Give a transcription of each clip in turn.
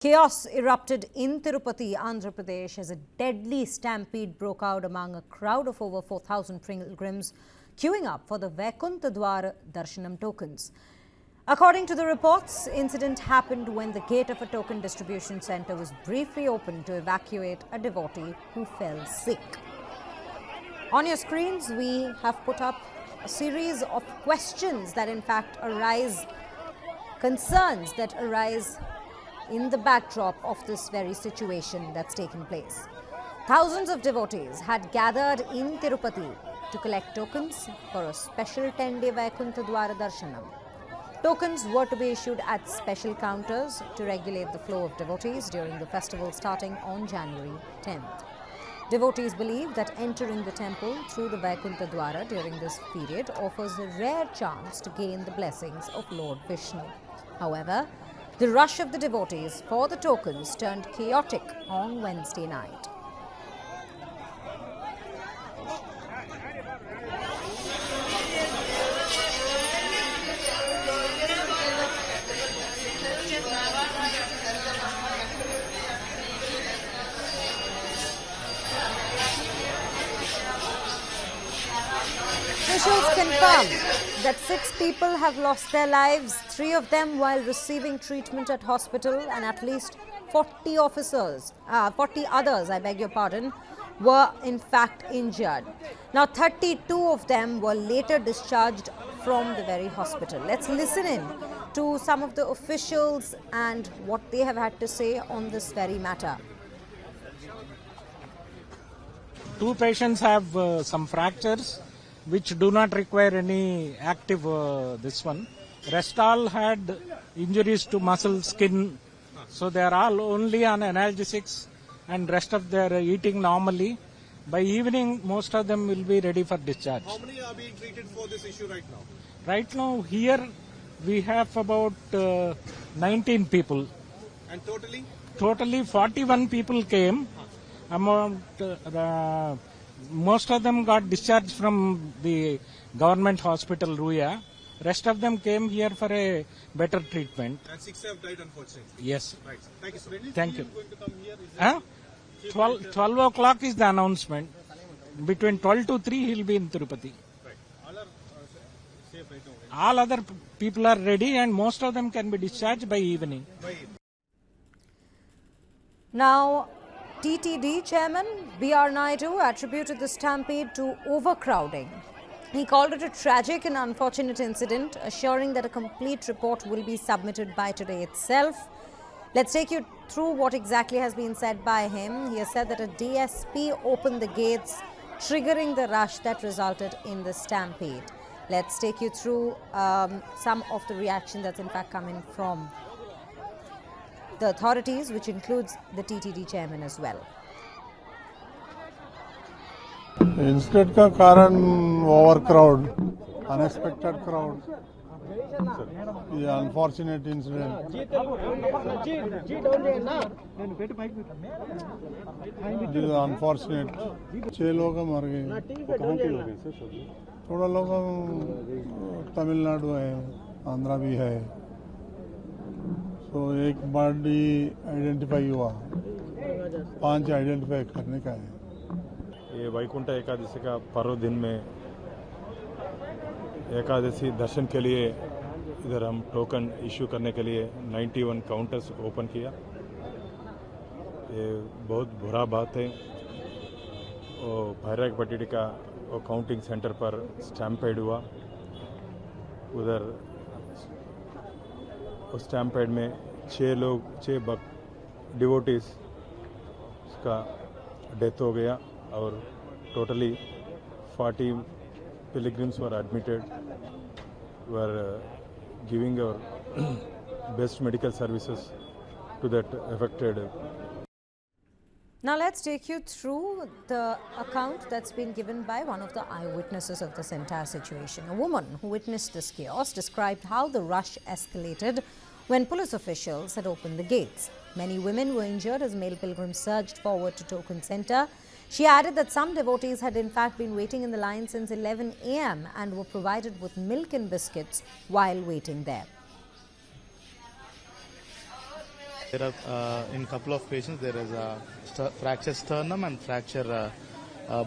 Chaos erupted in Tirupati, Andhra Pradesh as a deadly stampede broke out among a crowd of over 4,000 pilgrims queuing up for the Vaikuntha Dwar Darshanam tokens. According to the reports, incident happened when the gate of a token distribution center was briefly opened to evacuate a devotee who fell sick. On your screens, we have put up a series of questions that in fact arise, concerns that arise in the backdrop of this very situation that's taken place. Thousands of devotees had gathered in Tirupati to collect tokens for a special 10-day Vaikuntha Dwara Darshanam. Tokens were to be issued at special counters to regulate the flow of devotees during the festival starting on January 10th. Devotees believe that entering the temple through the Vaikuntha Dwara during this period offers a rare chance to gain the blessings of Lord Vishnu. However, the rush of the devotees for the tokens turned chaotic on Wednesday night. Officials confirm that 6 people have lost their lives, 3 of them while receiving treatment at hospital, and at least 40 others, were in fact injured. Now 32 of them were later discharged from the very hospital. Let's listen in to some of the officials and what they have had to say on this very matter. 2 patients have some fractures which do not require any active this one. Rest all had injuries to muscle, skin, so they are all only on analgesics and rest of they are eating normally. By evening, most of them will be ready for discharge. How many are being treated for this issue right now? Right now, here we have about 19 people. And totally? Totally 41 people came. Most of them got discharged from the government hospital, Ruya. Rest of them came here for a better treatment. And 6 have died, unfortunately. Yes. Right. Thank you, sir. Thank you. Going to come here? 12 o'clock is the announcement. Between 12 to 3, he'll be in Tirupati. Right. All are safe right now. All other people are ready and most of them can be discharged by evening. Now, TTD Chairman B.R. Naidu attributed the stampede to overcrowding. He called it a tragic and unfortunate incident, assuring that a complete report will be submitted by today itself. Let's take you through what exactly has been said by him. He has said that a DSP opened the gates, triggering the rush that resulted in the stampede. Let's take you through some of the reaction that's in fact coming from the authorities, which includes the TTD chairman as well. Incident का कारण over crowd, unexpected crowd, ये unfortunate incident. Unfortunate 6 लोग मर गए। कहाँ के लोग हैं सर? थोड़ा लोग तमिलनाडु है, आंध्रा भी है। तो एक बॉडी आइडेंटिफाई हुआ, 5 आइडेंटिफाई करने का है। ये वैकुंठ एकादशी का पर्व दिन में एकादशी दर्शन के लिए इधर हम टोकन इश्यू करने के लिए 91 काउंटर्स ओपन किया। ये बहुत बुरा बात है। और भैरकपट्टी का काउंटिंग सेंटर पर स्टैम्पेड हुआ। उधर उस स्टैम्पेड में 6 डिवोटीज का डेथ हो गया और totally 40 pilgrims were admitted. We are giving our best medical services to that affected. Now let's take you through the account that's been given by one of the eyewitnesses of this entire situation. A woman who witnessed this chaos described how the rush escalated when police officials had opened the gates. Many women were injured as male pilgrims surged forward to token center. She added that some devotees had in fact been waiting in the line since 11 a.m. and were provided with milk and biscuits while waiting there. There are in couple of patients there is a fracture sternum and fracture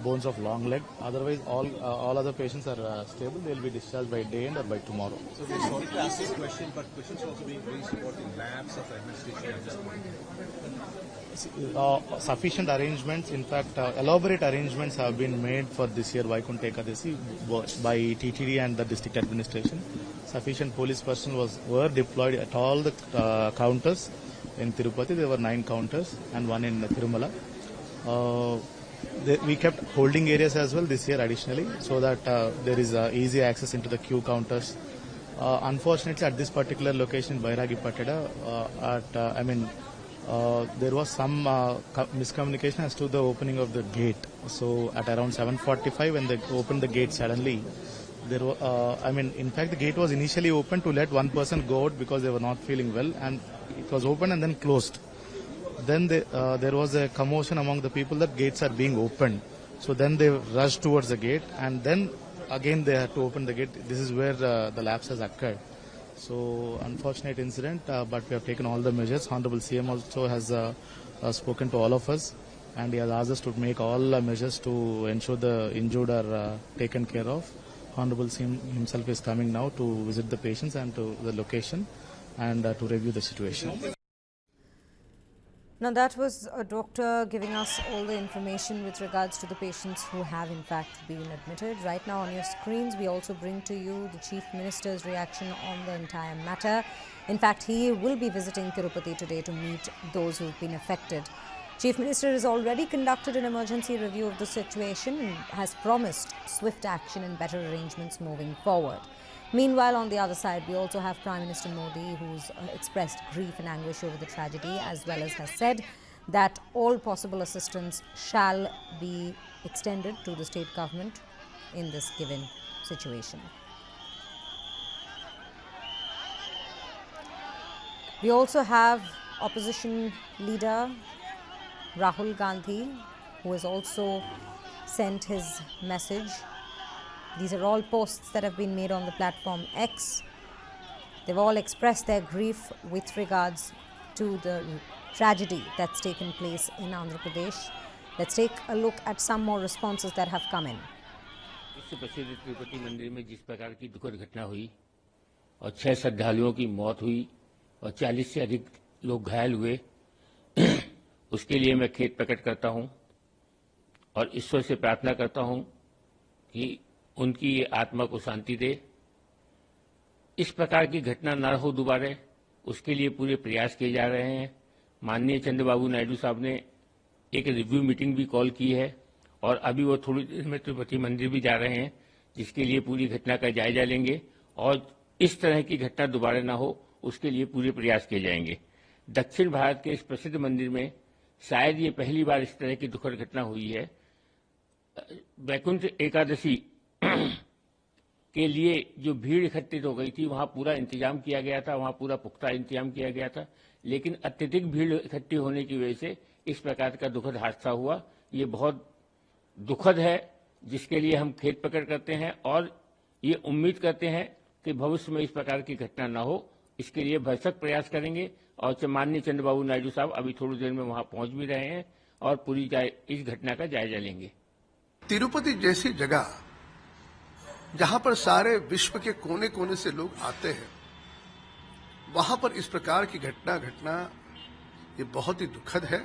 bones of long leg. Otherwise, all other patients are stable. They will be discharged by day end or by tomorrow. So we're sorry to ask this question, but questions are also being raised about the labs of administration at this point. Sufficient arrangements, in fact, elaborate arrangements have been made for this year Vaikuntha Ekadasi by TTD and the district administration. Sufficient police personnel were deployed at all the counters in Tirupati. There were 9 counters and 1 in Tirumala. We kept holding areas as well this year additionally, so that there is easy access into the queue counters. Unfortunately, at this particular location, Bairagi Pateda, there was some miscommunication as to the opening of the gate. So at around 7:45, when they opened the gate suddenly, in fact, the gate was initially open to let one person go out because they were not feeling well, and it was open and then closed. Then there was a commotion among the people that gates are being opened. So then they rushed towards the gate, and then again they had to open the gate. This is where the lapse has occurred. So unfortunate incident, but we have taken all the measures. Honorable CM also has spoken to all of us, and he has asked us to make all measures to ensure the injured are taken care of. Honorable CM himself is coming now to visit the patients and to the location and to review the situation. Now, that was a doctor giving us all the information with regards to the patients who have in fact been admitted. Right now on your screens, we also bring to you the Chief Minister's reaction on the entire matter. In fact, he will be visiting Tirupati today to meet those who have been affected. Chief Minister has already conducted an emergency review of the situation and has promised swift action and better arrangements moving forward. Meanwhile, on the other side, we also have Prime Minister Modi, who's expressed grief and anguish over the tragedy, as well as has said that all possible assistance shall be extended to the state government in this given situation. We also have opposition leader Rahul Gandhi, who has also sent his message. These are all posts that have been made on the platform X. They've all expressed their grief with regards to the tragedy that's taken place in Andhra Pradesh. Let's take a look at some more responses that have come in. इससे प्रसिद्ध तिरुपति मंदिर में जिस प्रकार की दुखद घटना हुई और 6 श्रद्धालुओं की मौत हुई और 40 से अधिक लोग घायल हुए, उसके लिए मैं खेद प्रकट करता हूं और ईश्वर से प्रार्थना करता हूं कि उनकी ये आत्मा को शांति दे। इस प्रकार की घटना न हो दोबारा, उसके लिए पूरे प्रयास किए जा रहे हैं। माननीय चंद्रबाबू नायडू साहब ने एक रिव्यू मीटिंग भी कॉल की है और अभी वो थोड़ी देर में तिरुपति मंदिर भी जा रहे हैं, जिसके लिए पूरी घटना का जायजा लेंगे और इस तरह की घटना दोबारा न हो, उसके लिए पूरे प्रयास किए जाएंगे। दक्षिण भारत के इस प्रसिद्ध मंदिर में शायद ये पहली बार इस तरह की दुखद घटना हुई है। वैकुंठ एकादशी के लिए जो भीड़ इकट्ठित हो गई थी, वहां पूरा इंतजाम किया गया था, वहां पूरा पुख्ता इंतजाम किया गया था, लेकिन अत्यधिक भीड़ इकट्ठी होने की वजह से इस प्रकार का दुखद हादसा हुआ। ये बहुत दुखद है, जिसके लिए हम खेद प्रकट करते हैं और ये उम्मीद करते हैं कि भविष्य में इस प्रकार की घटना न हो, इसके लिए भरसक प्रयास करेंगे। और माननीय चंद्रबाबू नायडू साहब अभी थोड़ी देर में वहां पहुंच भी रहे हैं और पूरी इस घटना का जायजा लेंगे। तिरुपति जैसी जगह जहां पर सारे विश्व के कोने कोने से लोग आते हैं, वहां पर इस प्रकार की घटना घटना ये बहुत ही दुखद है।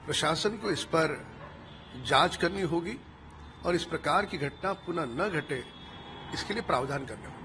प्रशासन को इस पर जांच करनी होगी और इस प्रकार की घटना पुनः न घटे, इसके लिए प्रावधान करने होंगे।